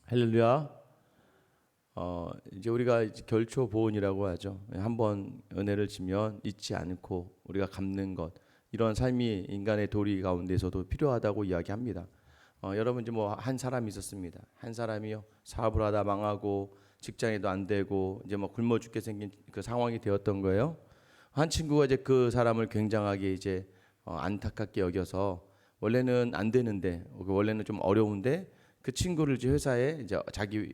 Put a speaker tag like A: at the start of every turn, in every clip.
A: 할렐루야. 이제 우리가 이제 결초보온이라고 하죠. 한번 은혜를 지면 잊지 않고 우리가 갚는 것, 이런 삶이 인간의 도리 가운데서도 필요하다고 이야기합니다. 여러분 이제 뭐 한 사람이 있었습니다. 한 사람이요, 사업을 하다 망하고 직장에도 안 되고 이제 뭐 굶어 죽게 생긴 그 상황이 되었던 거예요. 한 친구가 이제 그 사람을 굉장하게 이제 안타깝게 여겨서, 원래는 안 되는데, 원래는 좀 어려운데 그 친구를 이제 회사에 이제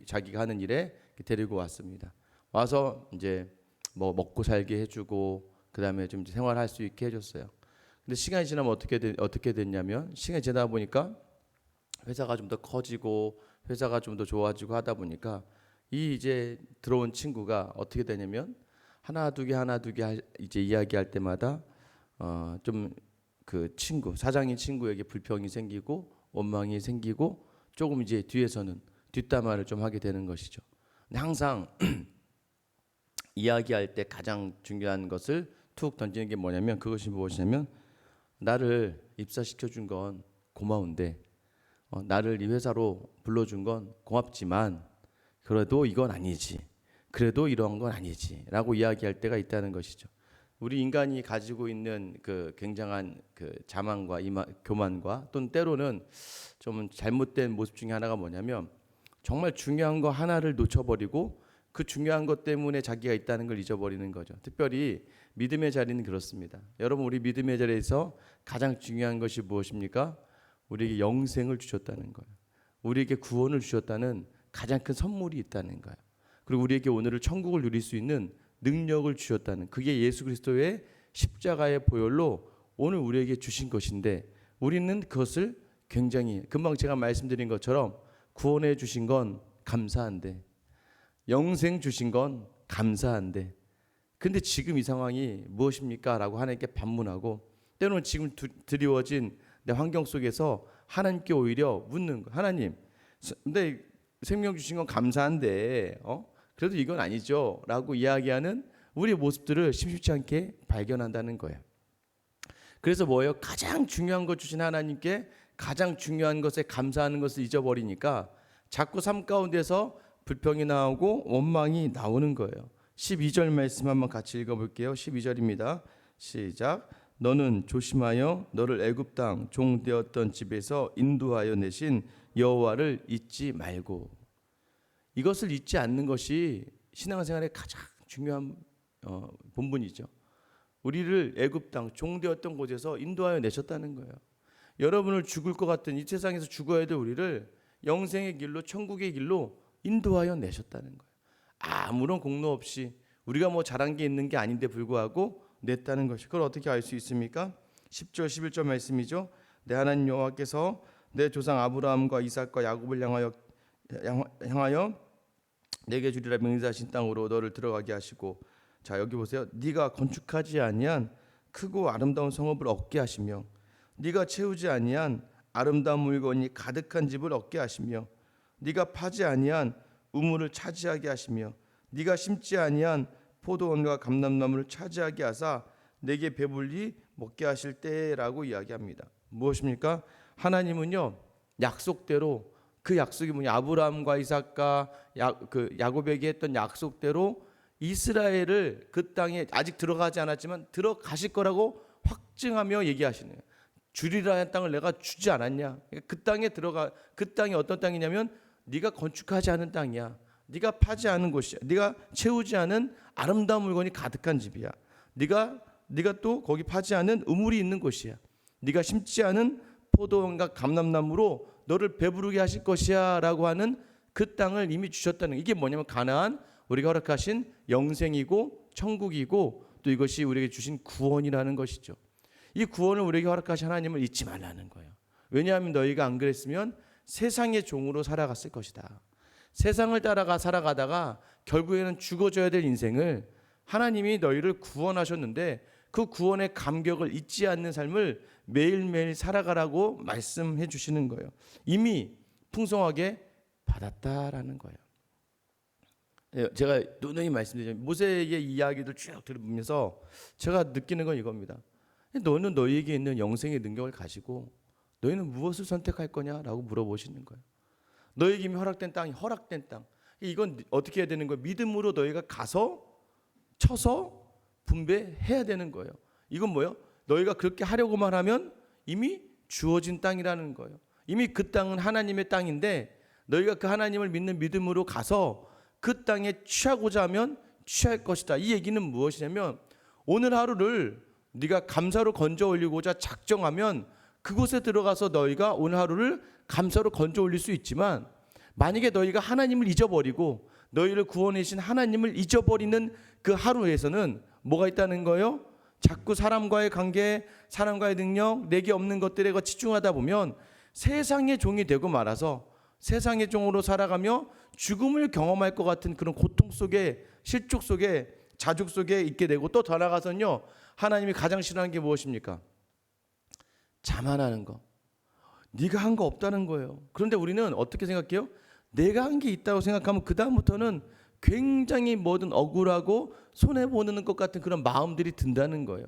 A: 자기가 하는 일에 데리고 왔습니다. 와서 이제 뭐 먹고 살게 해주고, 그다음에 좀 생활할 수 있게 해줬어요. 근데 시간이 지나면 어떻게 됐냐면, 시간이 지나다 보니까 회사가 좀 더 커지고 회사가 좀 더 좋아지고 하다 보니까 이 이제 들어온 친구가 어떻게 되냐면, 하나 두 개 이제 이야기할 때마다 좀 그 친구, 사장인 친구에게 불평이 생기고 원망이 생기고, 조금 이제 뒤에서는 뒷담화를 좀 하게 되는 것이죠. 근데 항상 이야기할 때 가장 중요한 것을 툭 던지는 게 뭐냐면, 그것이 무엇이냐면, 나를 입사시켜 준 건 고마운데, 나를 이 회사로 불러준 건 고맙지만, 그래도 이건 아니지, 그래도 이런 건 아니지 라고 이야기할 때가 있다는 것이죠. 우리 인간이 가지고 있는 그 굉장한 그 자만과 교만과, 또는 때로는 좀 잘못된 모습 중에 하나가 뭐냐면, 정말 중요한 거 하나를 놓쳐버리고 그 중요한 것 때문에 자기가 있다는 걸 잊어버리는 거죠. 특별히 믿음의 자리는 그렇습니다. 여러분, 우리 믿음의 자리에서 가장 중요한 것이 무엇입니까? 우리에게 영생을 주셨다는 거예요. 우리에게 구원을 주셨다는 가장 큰 선물이 있다는 거예요. 그리고 우리에게 오늘을 천국을 누릴 수 있는 능력을 주셨다는, 그게 예수 그리스도의 십자가의 보혈로 오늘 우리에게 주신 것인데, 우리는 그것을 굉장히, 금방 제가 말씀드린 것처럼 구원해 주신 건 감사한데, 영생 주신 건 감사한데, 근데 지금 이 상황이 무엇입니까? 라고 하나님께 반문하고, 때로는 지금 드리워진 내 환경 속에서 하나님께 오히려 묻는 거예요. 하나님, 근데 생명 주신 건 감사한데 그래도 이건 아니죠 라고 이야기하는 우리의 모습들을 심심치 않게 발견한다는 거예요. 그래서 뭐예요? 가장 중요한 것 주신 하나님께 가장 중요한 것에 감사하는 것을 잊어버리니까 자꾸 삶 가운데서 불평이 나오고 원망이 나오는 거예요. 12절 말씀 한번 같이 읽어볼게요. 12절입니다. 시작. 너는 조심하여 너를 애굽 땅 종 되었던 집에서 인도하여 내신 여호와를 잊지 말고. 이것을 잊지 않는 것이 신앙생활의 가장 중요한 본분이죠. 우리를 애굽 땅 종 되었던 곳에서 인도하여 내셨다는 거예요. 여러분을 죽을 것 같은 이 세상에서 죽어야 될 우리를 영생의 길로, 천국의 길로 인도하여 내셨다는 거예요. 아무런 공로 없이, 우리가 뭐 잘한 게 있는 게 아닌데 불구하고 냈다는 것이. 그걸 어떻게 알 수 있습니까? 10절 11절 말씀이죠. 내 하나님 여호와께서 내 조상 아브라함과 이삭과 야곱을 향하여 내게 주리라 맹세하신 땅으로 너를 들어가게 하시고, 자 여기 보세요. 네가 건축하지 아니한 크고 아름다운 성읍을 얻게 하시며, 네가 채우지 아니한 아름다운 물건이 가득한 집을 얻게 하시며, 네가 파지 아니한 우물을 차지하게 하시며, 네가 심지 아니한 포도원과 감람나무를 차지하게 하사 내게 배불리 먹게 하실 때라고 이야기합니다. 무엇입니까? 하나님은요, 약속대로, 그 약속이 뭐냐, 아브라함과 이삭과 야곱에게 했던 약속대로 이스라엘을 그 땅에 아직 들어가지 않았지만 들어가실 거라고 확증하며 얘기하시는 거예요. 주리라 한 땅을 내가 주지 않았냐? 그 땅에 들어가, 그 땅이 어떤 땅이냐면 네가 건축하지 않은 땅이야. 네가 파지 않은 곳이야. 네가 채우지 않은 아름다운 물건이 가득한 집이야. 네가 또 거기 파지 않은 우물이 있는 곳이야. 네가 심지 않은 포도원과 감람나무로 너를 배부르게 하실 것이야 라고 하는 그 땅을 이미 주셨다는, 이게 뭐냐면 가나안, 우리가 허락하신 영생이고 천국이고, 또 이것이 우리에게 주신 구원이라는 것이죠. 이 구원을 우리에게 허락하신 하나님을 잊지 말라는 거예요. 왜냐하면 너희가 안 그랬으면 세상의 종으로 살아갔을 것이다. 세상을 따라가 살아가다가 결국에는 죽어져야 될 인생을 하나님이 너희를 구원하셨는데, 그 구원의 감격을 잊지 않는 삶을 매일매일 살아가라고 말씀해 주시는 거예요. 이미 풍성하게 받았다라는 거예요. 제가 누누이 말씀드리죠. 모세의 이야기들 쭉 들으면서 제가 느끼는 건 이겁니다. 너는 너희에게 있는 영생의 능력을 가지고 너희는 무엇을 선택할 거냐라고 물어보시는 거예요. 너에게 이미 허락된 땅이 허락된 땅. 이건 어떻게 해야 되는 거예요? 믿음으로 너희가 가서 쳐서 분배해야 되는 거예요. 이건 뭐예요? 너희가 그렇게 하려고만 하면 이미 주어진 땅이라는 거예요. 이미 그 땅은 하나님의 땅인데 너희가 그 하나님을 믿는 믿음으로 가서 그 땅에 취하고자 하면 취할 것이다. 이 얘기는 무엇이냐면 오늘 하루를 네가 감사로 건져 올리고자 작정하면 그곳에 들어가서 너희가 오늘 하루를 감사로 건져 올릴 수 있지만 만약에 너희가 하나님을 잊어버리고 너희를 구원하신 하나님을 잊어버리는 그 하루에서는 뭐가 있다는 거예요? 자꾸 사람과의 관계, 사람과의 능력, 내게 없는 것들에 치중하다 보면 세상의 종이 되고 말아서 세상의 종으로 살아가며 죽음을 경험할 것 같은 그런 고통 속에, 실족 속에, 자죽 속에 있게 되고, 또 더 나아가서는요, 하나님이 가장 싫어하는 게 무엇입니까? 자만하는 거. 네가 한 거 없다는 거예요. 그런데 우리는 어떻게 생각해요? 내가 한 게 있다고 생각하면 그 다음부터는 굉장히 뭐든 억울하고 손해보는 것 같은 그런 마음들이 든다는 거예요.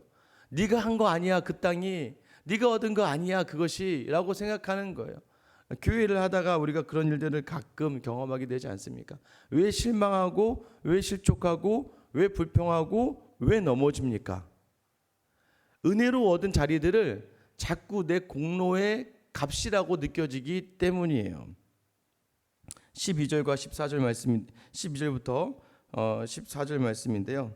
A: 네가 한 거 아니야 그 땅이, 네가 얻은 거 아니야 그것이 라고 생각하는 거예요. 교회를 하다가 우리가 그런 일들을 가끔 경험하게 되지 않습니까? 왜 실망하고, 왜 실족하고, 왜 불평하고, 왜 넘어집니까? 은혜로 얻은 자리들을 자꾸 내 공로의 값이라고 느껴지기 때문이에요. 12절과 14절 말씀, 12절부터 14절 말씀인데요.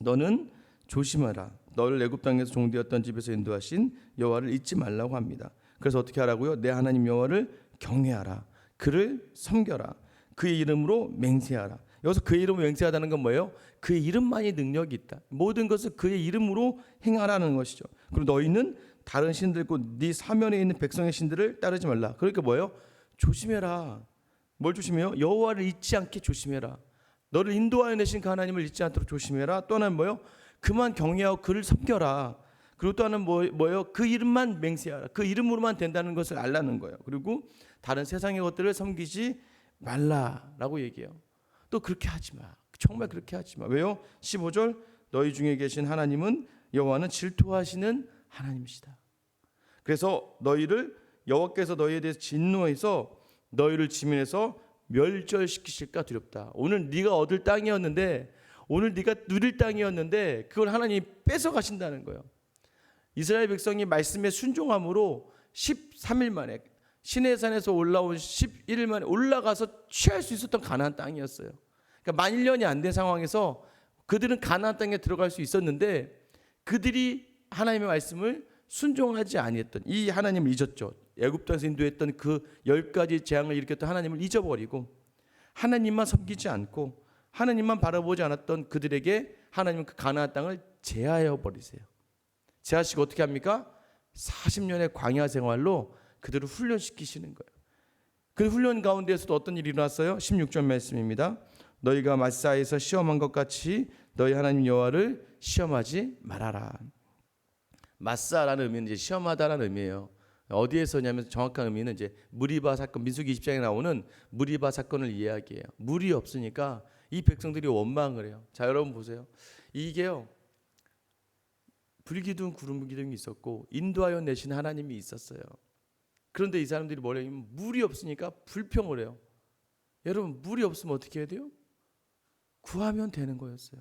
A: 너는 조심하라. 너를 애굽 땅에서 종되었던 집에서 인도하신 여호와를 잊지 말라고 합니다. 그래서 어떻게 하라고요? 내 하나님 여호와를 경외하라. 그를 섬겨라. 그의 이름으로 맹세하라. 여기서 그의 이름으로 맹세하다는 건 뭐예요? 그의 이름만이 능력이 있다. 모든 것을 그의 이름으로 행하라는 것이죠. 그리고 너희는 다른 신들과 네 사면에 있는 백성의 신들을 따르지 말라. 그러니까 뭐예요? 조심해라. 뭘 조심해요? 여호와를 잊지 않게 조심해라. 너를 인도하여 내신 그 하나님을 잊지 않도록 조심해라. 또 하나는 뭐예요? 그만 경외하고 그를 섬겨라. 그리고 또 하나는 뭐예요? 그 이름만 맹세하라. 그 이름으로만 된다는 것을 알라는 거예요. 그리고 다른 세상의 것들을 섬기지 말라라고 얘기해요. 또 그렇게 하지 마. 정말 그렇게 하지 마. 왜요? 15절 너희 중에 계신 하나님은 여호와는 질투하시는 하나님이시다. 그래서 너희를 여호와께서 너희에 대해서 진노해서 너희를 지면에서 멸절시키실까 두렵다. 오늘 네가 얻을 땅이었는데, 오늘 네가 누릴 땅이었는데 그걸 하나님이 뺏어가신다는 거예요. 이스라엘 백성이 말씀에 순종함으로 13일 만에 시내산에서 올라온 11일 만에 올라가서 취할 수 있었던 가나안 땅이었어요. 그러니까 만 1년이 안 된 상황에서 그들은 가나안 땅에 들어갈 수 있었는데 그들이 하나님의 말씀을 순종하지 아니했던, 이 하나님을 잊었죠. 애굽 땅에서 인도했던 그 10가지 재앙을 일으켰던 하나님을 잊어버리고 하나님만 섬기지 않고 하나님만 바라보지 않았던 그들에게 하나님은 그 가나안 땅을 제하여 버리세요. 제하시고 어떻게 합니까? 40년의 광야 생활로 그들을 훈련시키시는 거예요. 그 훈련 가운데에서도 어떤 일이 일어났어요? 16절 말씀입니다. 너희가 마사에서 시험한 것 같이 너희 하나님 여호와를 시험하지 말아라. 마사라는 의미는 이제 시험하다라는 의미예요. 어디에서냐면 정확한 의미는 이제 무리바 사건, 민수기 20장에 나오는 무리바 사건을 이야기해요. 물이 없으니까 이 백성들이 원망을 해요. 자, 여러분 보세요. 이게요, 불기둥 구름 기둥이 있었고 인도하여 내신 하나님이 있었어요. 그런데 이 사람들이 뭐래요? 물이 없으니까 불평을 해요. 여러분, 물이 없으면 어떻게 해야 돼요? 구하면 되는 거였어요.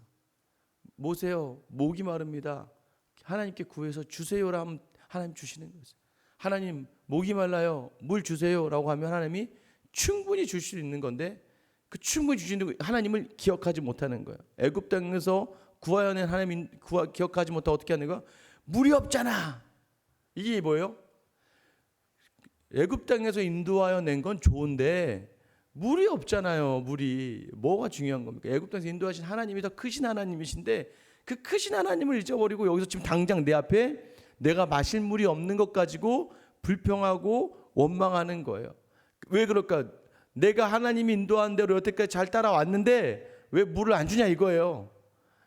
A: 모세요, 목이 마릅니다. 하나님께 구해서 주세요라 하면 하나님 주시는 거였어요. 하나님, 목이 말라요, 물 주세요라고 하면 하나님이 충분히 줄 수 있는 건데 그 충분히 주시는 하나님을 기억하지 못하는 거예요. 애굽 땅에서 구하여 낸 하나님 기억하지 못하고 어떻게 하는 거야? 물이 없잖아. 이게 뭐예요? 애굽 땅에서 인도하여 낸 건 좋은데 물이 없잖아요. 물이 뭐가 중요한 겁니까? 애굽 땅에서 인도하신 하나님이 더 크신 하나님이신데 그 크신 하나님을 잊어버리고 여기서 지금 당장 내 앞에 내가 마실 물이 없는 것 가지고 불평하고 원망하는 거예요. 왜 그럴까? 내가 하나님이 인도한 대로 여태까지 잘 따라왔는데 왜 물을 안 주냐 이거예요.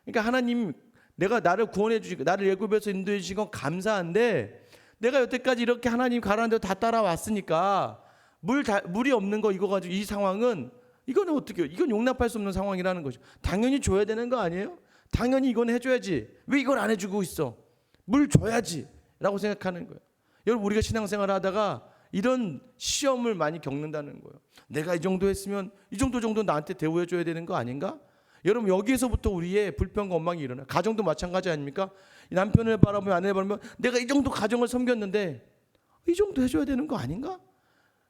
A: 그러니까 하나님, 내가 나를 구원해 주시고 나를 애굽에서 인도해 주신 건 감사한데 내가 여태까지 이렇게 하나님 가라는 대로 다 따라왔으니까 물이 없는 거 이거 가지고 이 상황은 이거는 어떻게, 이건 용납할 수 없는 상황이라는 거죠. 당연히 줘야 되는 거 아니에요? 당연히 이건 해줘야지. 왜 이걸 안 해주고 있어? 물 줘야지 라고 생각하는 거예요. 여러분, 우리가 신앙생활을 하다가 이런 시험을 많이 겪는다는 거예요. 내가 이 정도 했으면 이 정도 나한테 대우해 줘야 되는 거 아닌가? 여러분, 여기에서부터 우리의 불평과 원망이 일어나요. 가정도 마찬가지 아닙니까? 남편을 바라보면, 아내를 바라보면 내가 이 정도 가정을 섬겼는데 이 정도 해줘야 되는 거 아닌가?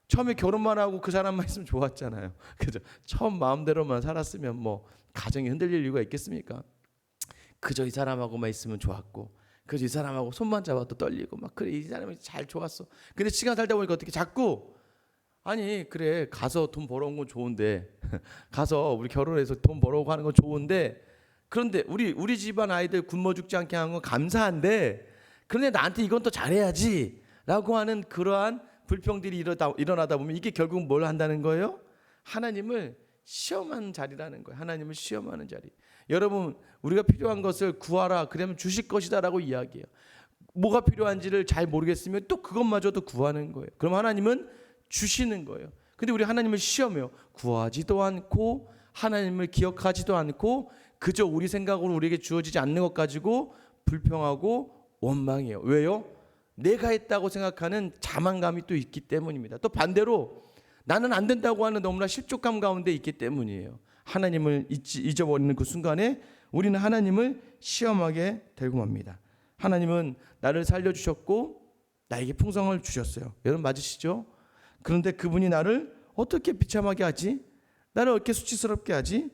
A: 처음에 결혼만 하고 그 사람만 있으면 좋았잖아요. 그죠? 처음 마음대로만 살았으면 뭐 가정이 흔들릴 이유가 있겠습니까? 그저 이 사람하고만 있으면 좋았고, 그저 이 사람하고 손만 잡아도 떨리고 막, 그래 이 사람이 잘 좋았어. 근데 시간 살다 보니까 어떻게 자꾸, 아니 그래 가서 돈 벌어온 건 좋은데 가서 우리 결혼해서 돈 벌어오고 하는 건 좋은데, 그런데 우리 집안 아이들 굶어 죽지 않게 하는 건 감사한데, 그런데 나한테 이건 또 잘해야지 라고 하는 그러한 불평들이 일어나다 보면 이게 결국 뭘 한다는 거예요? 하나님을 시험하는 자리라는 거예요. 하나님을 시험하는 자리. 여러분, 우리가 필요한 것을 구하라 그러면 주실 것이다 라고 이야기해요. 뭐가 필요한지를 잘 모르겠으면 또 그것마저도 구하는 거예요. 그럼 하나님은 주시는 거예요. 근데 우리 하나님을 시험해요. 구하지도 않고 하나님을 기억하지도 않고 그저 우리 생각으로 우리에게 주어지지 않는 것 가지고 불평하고 원망해요. 왜요? 내가 했다고 생각하는 자만감이 또 있기 때문입니다. 또 반대로 나는 안 된다고 하는 너무나 실족감 가운데 있기 때문이에요. 하나님을 잊어버리는 그 순간에 우리는 하나님을 시험하게 되고 맙니다. 하나님은 나를 살려주셨고 나에게 풍성을 주셨어요. 여러분 맞으시죠? 그런데 그분이 나를 어떻게 비참하게 하지? 나를 어떻게 수치스럽게 하지?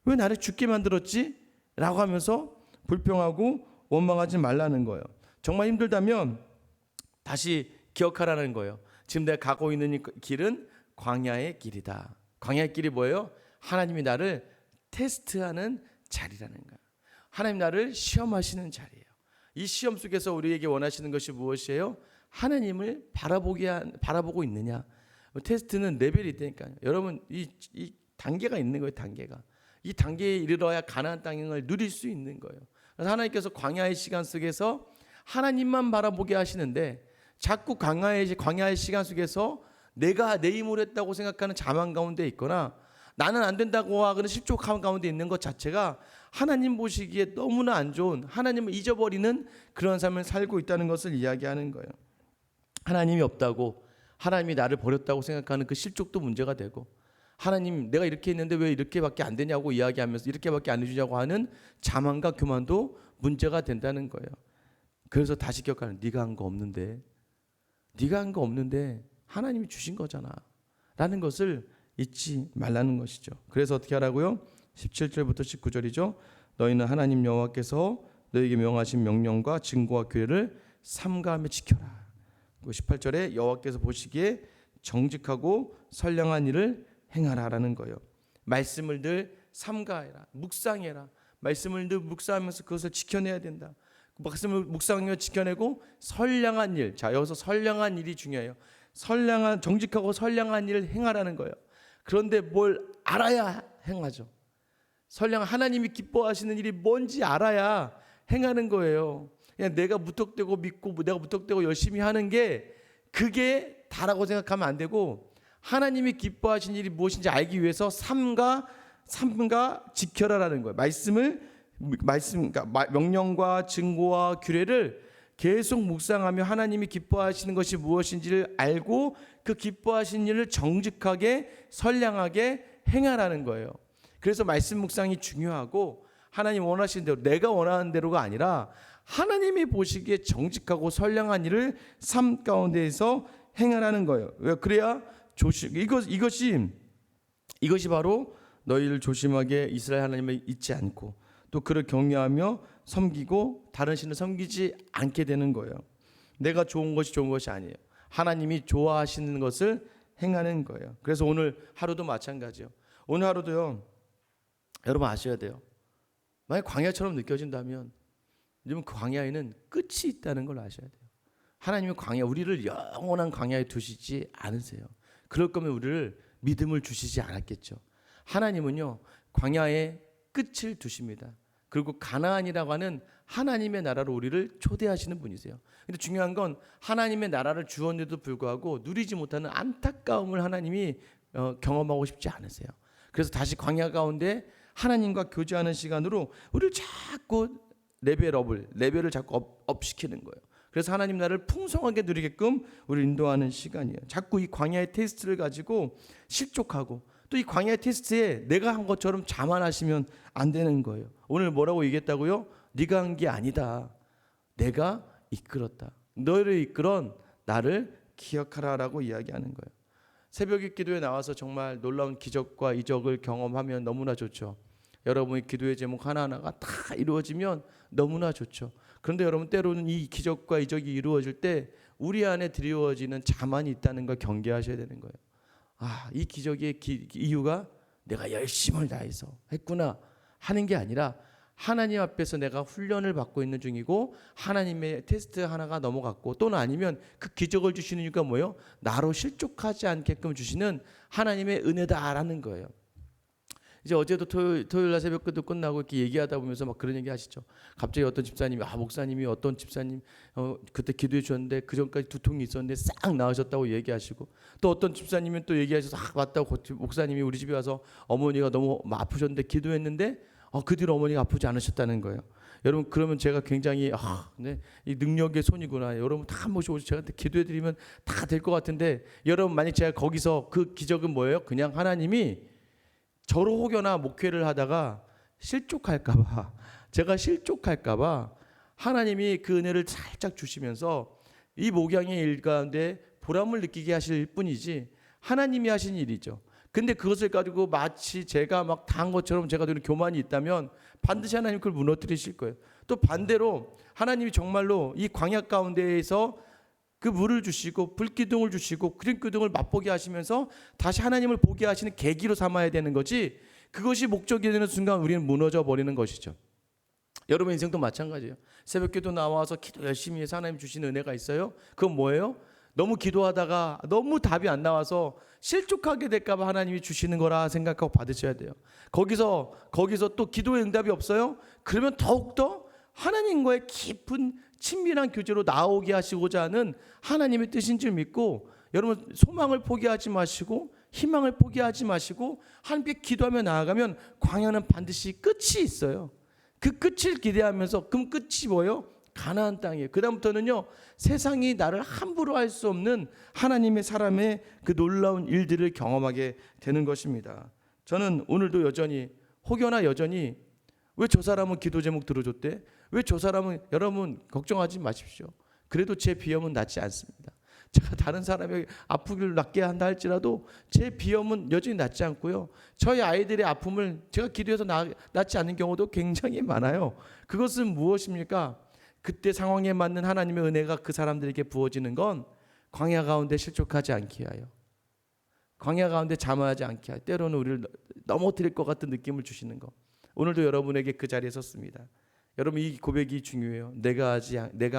A: 왜 나를 죽게 만들었지? 라고 하면서 불평하고 원망하지 말라는 거예요. 정말 힘들다면 다시 기억하라는 거예요. 지금 내가 가고 있는 이 길은 광야의 길이다. 광야의 길이 뭐예요? 하나님이 나를 테스트하는 자리라는 거예요. 하나님 나를 시험하시는 자리예요. 이 시험 속에서 우리에게 원하시는 것이 무엇이에요? 하나님을 바라보고 있느냐. 테스트는 레벨이 있다니까요. 여러분, 이 단계가 있는 거예요. 단계가. 이 단계에 이르러야 가나안 땅을 누릴 수 있는 거예요. 그래서 하나님께서 광야의 시간 속에서 하나님만 바라보게 하시는데, 자꾸 광야의 시간 속에서 내가 내 힘으로 했다고 생각하는 자만 가운데 있거나 나는 안 된다고 하는 실족함 가운데 있는 것 자체가 하나님 보시기에 너무나 안 좋은, 하나님을 잊어버리는 그런 삶을 살고 있다는 것을 이야기하는 거예요. 하나님이 없다고, 하나님이 나를 버렸다고 생각하는 그 실족도 문제가 되고, 하나님 내가 이렇게 했는데 왜 이렇게밖에 안 되냐고 이야기하면서 이렇게밖에 안 해주냐고 하는 자만과 교만도 문제가 된다는 거예요. 그래서 다시 기억하는, 네가 한 거 없는데, 네가 한 거 없는데 하나님이 주신 거잖아 라는 것을 잊지 말라는 것이죠. 그래서 어떻게 하라고요? 17절부터 19절이죠. 너희는 하나님 여호와께서 너희에게 명하신 명령과 증거와 규례를 삼가하며 지켜라. 18절에 여호와께서 보시기에 정직하고 선량한 일을 행하라라는 거예요. 말씀을 늘 삼가해라, 묵상해라. 말씀을 늘 묵상하면서 그것을 지켜내야 된다. 말씀을 묵상하며 지켜내고 선량한 일. 자, 여기서 선량한 일이 중요해요. 정직하고 선량한 일을 행하라는 거예요. 그런데 뭘 알아야 행하죠. 선량한, 하나님이 기뻐하시는 일이 뭔지 알아야 행하는 거예요. 그냥 내가 무턱대고 믿고 내가 무턱대고 열심히 하는 게 그게 다라고 생각하면 안 되고, 하나님이 기뻐하시는 일이 무엇인지 알기 위해서 삼가 지켜라라는 거예요. 그러니까 명령과 증거와 규례를 계속 묵상하며 하나님이 기뻐하시는 것이 무엇인지를 알고 그 기뻐하시는 일을 정직하게 선량하게 행하라는 거예요. 그래서 말씀 묵상이 중요하고, 하나님 원하시는 대로, 내가 원하는 대로가 아니라 하나님이 보시기에 정직하고 선량한 일을 삶 가운데에서 행하라는 거예요. 그래야 이것이 바로 너희를 조심하게 이스라엘 하나님을 잊지 않고 또 그를 경외하며 섬기고 다른 신을 섬기지 않게 되는 거예요. 내가 좋은 것이 아니에요. 하나님이 좋아하시는 것을 행하는 거예요. 그래서 오늘 하루도 마찬가지예요. 오늘 하루도요, 여러분 아셔야 돼요. 만약 광야처럼 느껴진다면 여러분 그 광야에는 끝이 있다는 걸 아셔야 돼요. 하나님이 우리를 영원한 광야에 두시지 않으세요. 그럴 거면 우리를 믿음을 주시지 않았겠죠. 하나님은요, 광야에 끝을 두십니다. 그리고 가나안이라고 하는 하나님의 나라로 우리를 초대하시는 분이세요. 근데 중요한 건 하나님의 나라를 주었는데도 불구하고 누리지 못하는 안타까움을 하나님이 경험하고 싶지 않으세요. 그래서 다시 광야 가운데 하나님과 교제하는 시간으로 우리를 자꾸 레벨을 자꾸 업시키는 거예요. 그래서 하나님 나를 풍성하게 누리게끔 우리를 인도하는 시간이에요. 자꾸 이 광야의 테스트를 가지고 실족하고 또 이 광야의 테스트에 내가 한 것처럼 자만하시면 안 되는 거예요. 오늘 뭐라고 얘기했다고요? 네가 한 게 아니다. 내가 이끌었다. 너를 이끌은 나를 기억하라라고 이야기하는 거예요. 새벽에 기도에 나와서 정말 놀라운 기적과 이적을 경험하면 너무나 좋죠. 여러분의 기도의 제목 하나하나가 다 이루어지면 너무나 좋죠. 그런데 여러분 때로는 이 기적과 이적이 이루어질 때 우리 안에 드리워지는 자만이 있다는 걸 경계하셔야 되는 거예요. 이 기적의 이유가 내가 열심을 다해서 했구나 하는 게 아니라 하나님 앞에서 내가 훈련을 받고 있는 중이고 하나님의 테스트 하나가 넘어갔고 또는 아니면 그 기적을 주시는 이유가 뭐예요? 나로 실족하지 않게끔 주시는 하나님의 은혜다라는 거예요. 이제 어제도 토요일 날 새벽기도 끝나고 이렇게 얘기하다 보면서 막 그런 얘기 하시죠. 갑자기 어떤 집사님이 목사님이 어떤 집사님 그때 기도해 주셨는데 그 전까지 두통이 있었는데 싹 나으셨다고 얘기하시고 또 어떤 집사님은 또 얘기하셔서 맞다고 목사님이 우리 집에 와서 어머니가 너무 아프셨는데 기도했는데 그 뒤로 어머니가 아프지 않으셨다는 거예요. 여러분 그러면 제가 굉장히 네, 이 능력의 손이구나. 여러분 다 한 번씩 오셔서 제가 기도해드리면 다 될 것 같은데 여러분 만약 제가 거기서 그 기적은 뭐예요? 그냥 하나님이 저로 혹여나 목회를 하다가 실족할까봐 제가 실족할까봐 하나님이 그 은혜를 살짝 주시면서 이 목양의 일 가운데 보람을 느끼게 하실 뿐이지 하나님이 하신 일이죠. 근데 그것을 가지고 마치 제가 막 다 한 것처럼 제가 되는 교만이 있다면 반드시 하나님 그걸 무너뜨리실 거예요. 또 반대로 하나님이 정말로 이 광야 가운데에서 그 물을 주시고 불기둥을 주시고 기둥을 맛보게 하시면서 다시 하나님을 보게 하시는 계기로 삼아야 되는 거지 그것이 목적이 되는 순간 우리는 무너져 버리는 것이죠. 여러분 인생도 마찬가지예요. 새벽기도 나와서 기도 열심히 해서 하나님 주시는 은혜가 있어요. 그건 뭐예요? 너무 기도하다가 너무 답이 안 나와서 실족하게 될까 봐 하나님이 주시는 거라 생각하고 받으셔야 돼요. 거기서 또 기도의 응답이 없어요? 그러면 더욱더 하나님과의 깊은 친밀한 교제로 나오게 하시고자 하는 하나님의 뜻인 줄 믿고 여러분 소망을 포기하지 마시고 희망을 포기하지 마시고 하나님께 기도하며 나아가면 광야는 반드시 끝이 있어요. 그 끝을 기대하면서 그 끝이 뭐예요? 가나안 땅이에요. 그 다음부터는요 세상이 나를 함부로 할 수 없는 하나님의 사람의 그 놀라운 일들을 경험하게 되는 것입니다. 저는 오늘도 여전히 혹여나 여전히 왜 저 사람은 기도 제목 들어줬대? 왜 저 사람은 여러분 걱정하지 마십시오. 그래도 제 비염은 낫지 않습니다. 제가 다른 사람에게 아프기를 낫게 한다 할지라도 제 비염은 여전히 낫지 않고요. 저희 아이들의 아픔을 제가 기도해서 낫지 않는 경우도 굉장히 많아요. 그것은 무엇입니까? 그때 상황에 맞는 하나님의 은혜가 그 사람들에게 부어지는 건 광야 가운데 실족하지 않게 하여 광야 가운데 자만하지 않게 하여 때로는 우리를 넘어뜨릴 것 같은 느낌을 주시는 것. 오늘도 여러분에게 그 자리에 섰습니다. 여러분 이 고백이 중요해요. 내가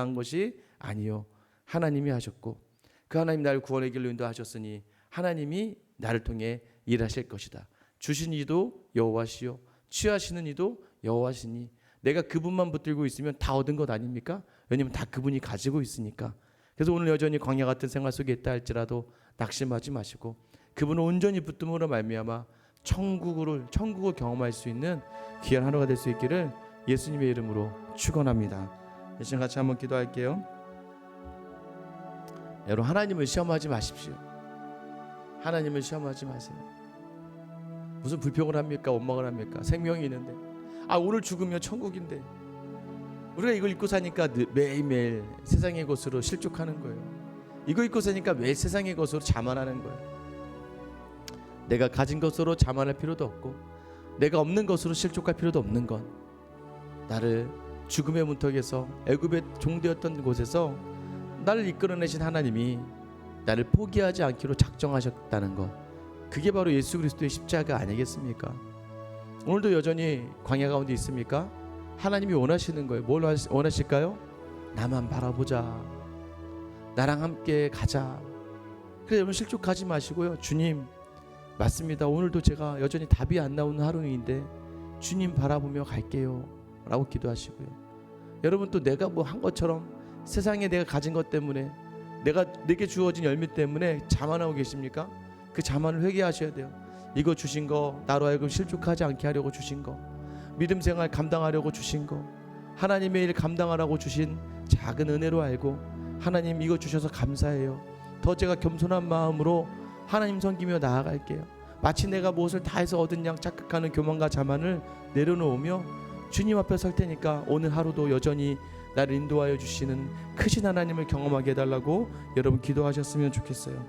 A: 한 것이 아니요 하나님이 하셨고 그 하나님 나를 구원의 길로 인도하셨으니 하나님이 나를 통해 일하실 것이다. 주신 이도 여호와시요 취하시는 이도 여호와시니 내가 그분만 붙들고 있으면 다 얻은 것 아닙니까? 왜냐하면 다 그분이 가지고 있으니까. 그래서 오늘 여전히 광야 같은 생활 속에 있다 할지라도 낙심하지 마시고 그분을 온전히 붙듦으로 말미암아 천국을 경험할 수 있는 귀한 하루가 될 수 있기를 예수님의 이름으로 축원합니다. 이 시간 같이 한번 기도할게요. 여러분 하나님을 시험하지 마십시오. 하나님을 시험하지 마세요. 무슨 불평을 합니까? 원망을 합니까? 생명이 있는데 오늘 죽으면 천국인데 우리가 이걸 입고 사니까 매일매일 세상의 것으로 실족하는 거예요. 이거 입고 사니까 매일 세상의 것으로 자만하는 거예요. 내가 가진 것으로 자만할 필요도 없고 내가 없는 것으로 실족할 필요도 없는 건 나를 죽음의 문턱에서 애굽의 종되었던 곳에서 나를 이끌어내신 하나님이 나를 포기하지 않기로 작정하셨다는 것, 그게 바로 예수 그리스도의 십자가 아니겠습니까? 오늘도 여전히 광야 가운데 있습니까? 하나님이 원하시는 거예요. 뭘 원하실까요? 나만 바라보자, 나랑 함께 가자. 그래서 여러분 실족하지 마시고요. 주님 맞습니다. 오늘도 제가 여전히 답이 안 나오는 하루인데 주님 바라보며 갈게요 라고 기도하시고요. 여러분 또 내가 뭐 한 것처럼 세상에 내가 가진 것 때문에 내게 주어진 열매 때문에 자만하고 계십니까? 그 자만을 회개하셔야 돼요. 이거 주신 거, 나로 하여금 실족하지 않게 하려고 주신 거, 믿음 생활 감당하려고 주신 거, 하나님의 일 감당하라고 주신 작은 은혜로 알고 하나님 이거 주셔서 감사해요. 더 제가 겸손한 마음으로 하나님 섬기며 나아갈게요. 마치 내가 무엇을 다 해서 얻은 양 착각하는 교만과 자만을 내려놓으며 주님 앞에 설 테니까 오늘 하루도 여전히 나를 인도하여 주시는 크신 하나님을 경험하게 해달라고 여러분 기도하셨으면 좋겠어요.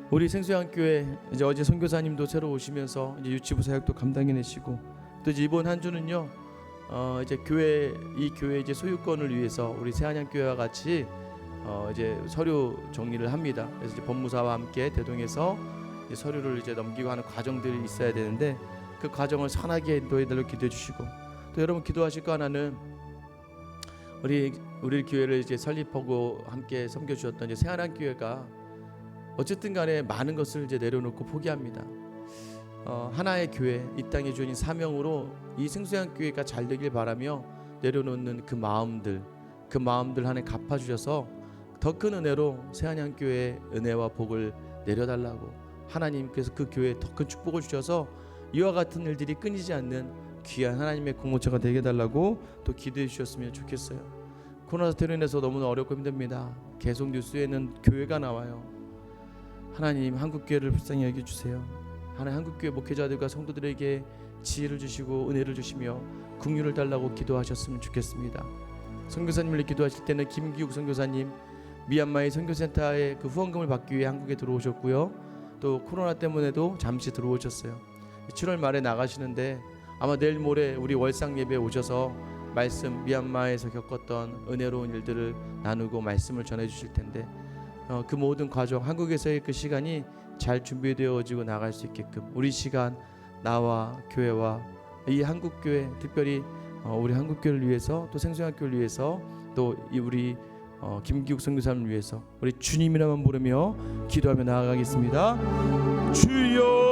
A: 우리 생수양교회 이제 어제 선교사님도 새로 오시면서 이제 유치부 사역도 감당해내시고 또 이제 이번 한 주는요 이제 이 교회 이제 소유권을 위해서 우리 새한양교회와 같이 이제 서류 정리를 합니다. 그래서 이제 법무사와 함께 대동해서 이제 서류를 이제 넘기고 하는 과정들이 있어야 되는데 그 과정을 선하게 인도해달라고 기도해 주시고 또 여러분 기도하실 거 하나는 우리 교회를 이제 설립하고 함께 섬겨주셨던 이제 새한양교회가 어쨌든 간에 많은 것을 이제 내려놓고 포기합니다. 하나의 교회, 이 땅에 주어진 사명으로 이 생수양교회가 잘 되길 바라며 내려놓는 그 마음들 하나님 갚아주셔서 더 큰 은혜로 새한양교회의 은혜와 복을 내려달라고 하나님께서 그 교회에 더 큰 축복을 주셔서 이와 같은 일들이 끊이지 않는 귀한 하나님의 공동체가 되게 해달라고 또 기도해 주셨으면 좋겠어요. 코로나 사태로 인해서 너무나 어렵고 힘듭니다. 계속 뉴스에는 교회가 나와요. 하나님 한국교회를 불쌍히 여겨주세요. 하나님 한국교회 목회자들과 성도들에게 지혜를 주시고 은혜를 주시며 긍휼을 달라고 기도하셨으면 좋겠습니다. 선교사님을 기도하실 때는 김기욱 선교사님 미얀마의 선교센터에 그 후원금을 받기 위해 한국에 들어오셨고요. 또 코로나 때문에도 잠시 들어오셨어요. 7월 말에 나가시는데 아마 내일 모레 우리 월상 예배에 오셔서 말씀 미얀마에서 겪었던 은혜로운 일들을 나누고 말씀을 전해 주실 텐데 그 모든 과정 한국에서의 그 시간이 잘 준비되어지고 나갈 수 있게끔 우리 시간 나와 교회와 이 한국교회 특별히 우리 한국교회를 위해서 또 생수양교회를 위해서 또 우리 김기욱 선교사님을 위해서 우리 주님이라만 부르며 기도하며 나아가겠습니다. 주여